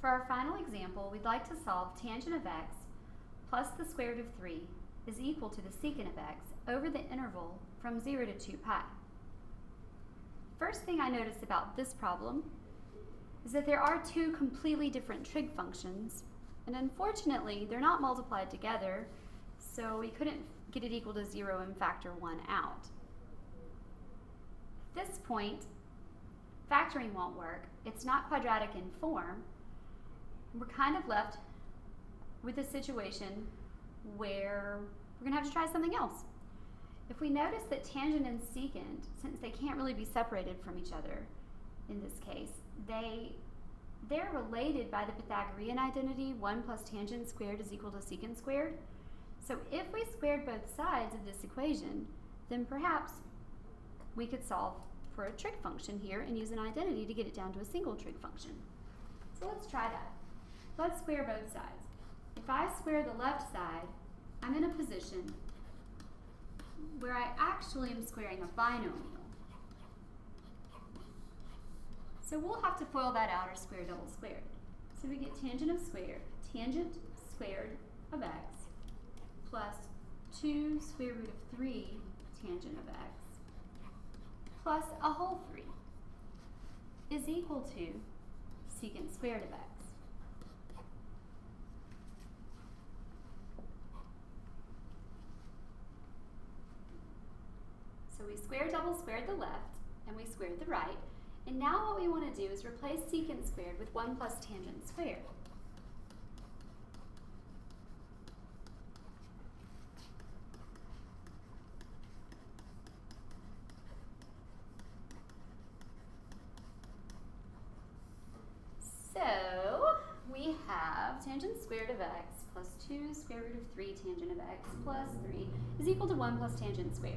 For our final example, we'd like to solve tangent of x plus the square root of 3 is equal to the secant of x over the interval from 0 to 2 pi. First thing I notice about this problem is that there are two completely different trig functions, and unfortunately they're not multiplied together, so we couldn't get it equal to 0 and factor 1 out. At this point, factoring won't work. It's not quadratic in form. We're kind of left with a situation where we're going to have to try something else. If we notice that tangent and secant, since they can't really be separated from each other in this case, they're related by the Pythagorean identity, 1 plus tangent squared is equal to secant squared. So if we squared both sides of this equation, then perhaps we could solve for a trig function here and use an identity to get it down to a single trig function. So let's try that. Let's square both sides. If I square the left side, I'm in a position where I actually am squaring a binomial. So we'll have to FOIL that out or square double squared. So we get tangent squared of x plus 2 square root of 3 tangent of x plus a whole 3 is equal to secant squared of x. So we double squared the left and we squared the right. And now what we want to do is replace secant squared with 1 plus tangent squared. So we have tangent squared of x plus 2 square root of 3 tangent of x plus 3 is equal to 1 plus tangent squared.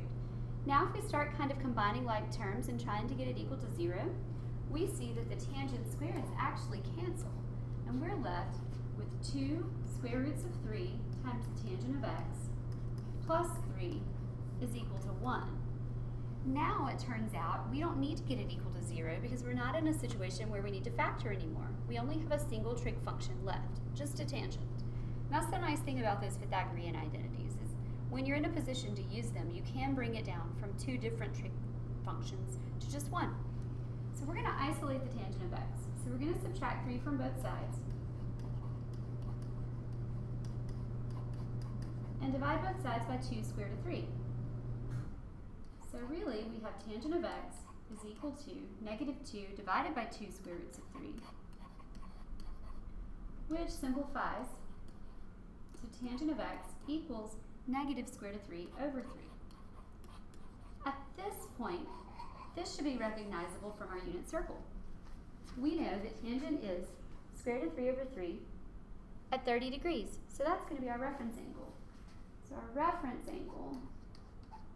Now if we start kind of combining like terms and trying to get it equal to 0, we see that the tangent squareds actually cancel. And we're left with 2 square roots of 3 times the tangent of x plus 3 is equal to 1. Now it turns out we don't need to get it equal to 0 because we're not in a situation where we need to factor anymore. We only have a single trig function left, just a tangent. And that's the nice thing about those Pythagorean identities is when you're in a position to use them, you can bring it down from 2 different trig functions to just 1. So we're going to isolate the tangent of x. So we're going to subtract 3 from both sides and divide both sides by 2 square root of 3. So really we have tangent of x is equal to negative 2 divided by 2 square roots of 3, which simplifies to tangent of x equals negative square root of 3 over 3. At this point, this should be recognizable from our unit circle. We know that tangent is square root of 3 over 3 at 30 degrees. So that's going to be our reference angle. So our reference angle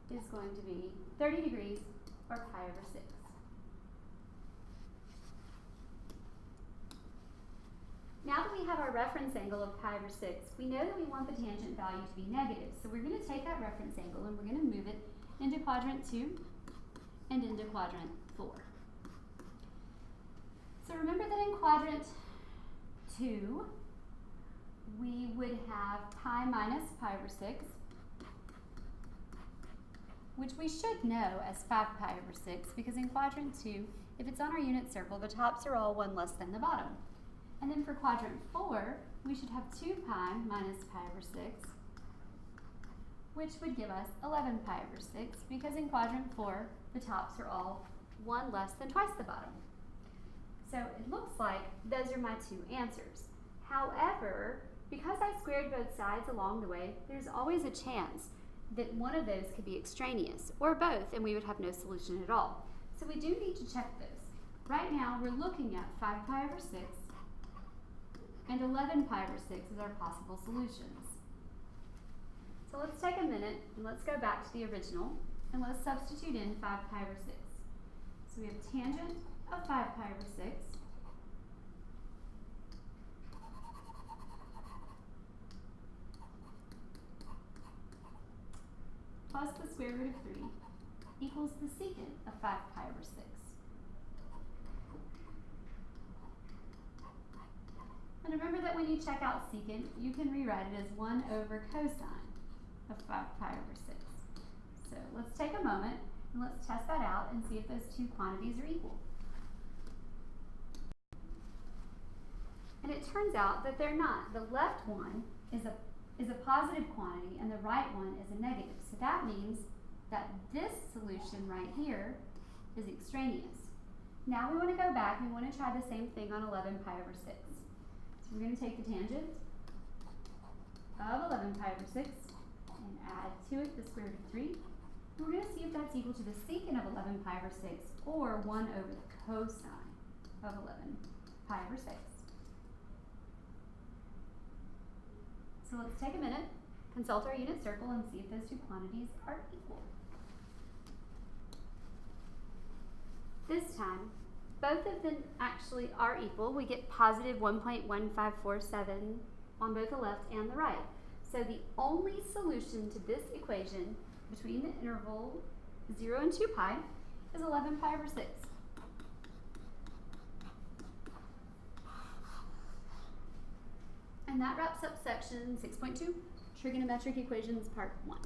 is going to be 30 degrees or pi over 6. Now that we have our reference angle of pi over 6, we know that we want the tangent value to be negative. So we're going to take that reference angle and we're going to move it into quadrant 2 and into quadrant 4. So remember that in quadrant 2, we would have pi minus pi over 6, which we should know as 5 pi over 6, because in quadrant 2, if it's on our unit circle, the tops are all 1 less than the bottom. And then for quadrant 4, we should have 2 pi minus pi over 6, which would give us 11 pi over 6, because in quadrant 4, the tops are all 1 less than twice the bottom. So it looks like those are my 2 answers. However, because I squared both sides along the way, there's always a chance that one of those could be extraneous, or both, and we would have no solution at all. So we do need to check this. Right now, we're looking at 5 pi over 6 and 11 pi over 6 as our possible solutions. So let's take a minute and let's go back to the original and let's substitute in 5 pi over 6. So we have tangent of 5 pi over 6 plus the square root of 3 equals the secant of 5 pi over 6. And remember that when you check out secant, you can rewrite it as 1 over cosine of 5 pi over 6. So let's take a moment and let's test that out and see if those two quantities are equal. And it turns out that they're not. The left one is a positive quantity and the right one is a negative. So that means that this solution right here is extraneous. Now we want to go back and we want to try the same thing on 11 pi over 6. So we're going to take the tangent of 11 pi over 6 and add to it the square root of 3. And we're going to see if that's equal to the secant of 11 pi over 6 or 1 over the cosine of 11 pi over 6. So let's take a minute, consult our unit circle, and see if those two quantities are equal. This time, both of them actually are equal. We get positive 1.1547 on both the left and the right. So the only solution to this equation between the interval 0 and 2 pi is 11 pi over 6. And that wraps up section 6.2, Trigonometric Equations, Part 1.